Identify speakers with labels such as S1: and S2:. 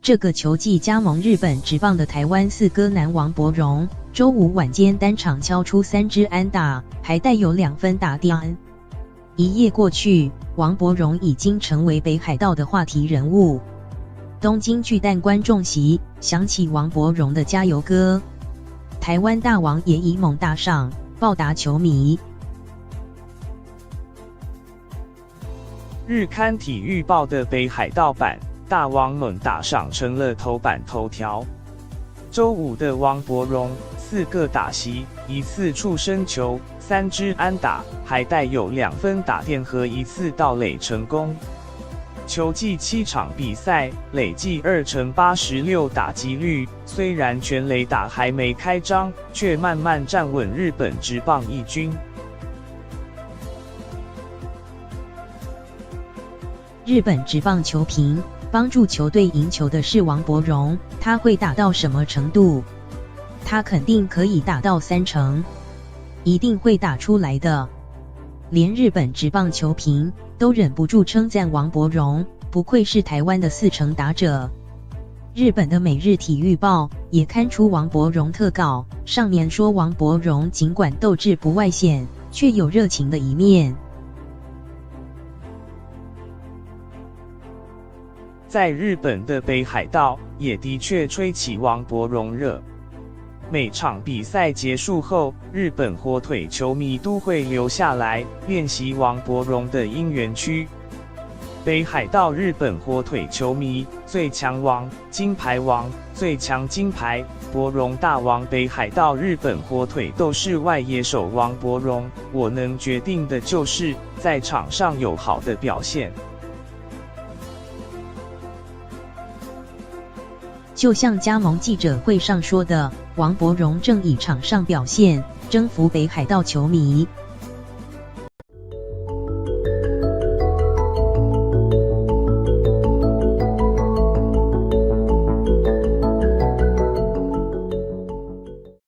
S1: 这个球季加盟日本职棒的台湾四哥男王柏荣，周五晚间单场敲出3支安打，还带有2分打点。一夜过去，王柏荣已经成为北海道的话题人物。东京巨蛋观众席响起王柏荣的加油歌，台湾大王也以猛打赏报答球迷。
S2: 日刊体育报的北海道版大王猛打赏成了头版头条。周五的王柏荣4个打席，1次触身球，3支安打，还带有2分打点和1次盗垒成功。球季7场比赛，累计2成86打击率，虽然全垒打还没开张，却慢慢站稳日本职棒一军。
S1: 日本职棒球评帮助球队赢球的是王柏荣，他会打到什么程度？他肯定可以打到3成，一定会打出来的。连日本职棒球评都忍不住称赞王柏荣，不愧是台湾的4成打者。日本的每日体育报也刊出王柏荣特稿，上面说王柏荣尽管斗志不外显，却有热情的一面。
S2: 在日本的北海道也的确吹起王柏荣热。每场比赛结束后，日本火腿球迷都会留下来练习王柏荣的应援区。北海道日本火腿球迷最强王、金牌王、最强金牌、柏荣大王，北海道日本火腿斗士外野手王柏荣，我能决定的就是在场上有好的表现。
S1: 就像加盟记者会上说的，王柏荣正以场上表现征服北海道球迷。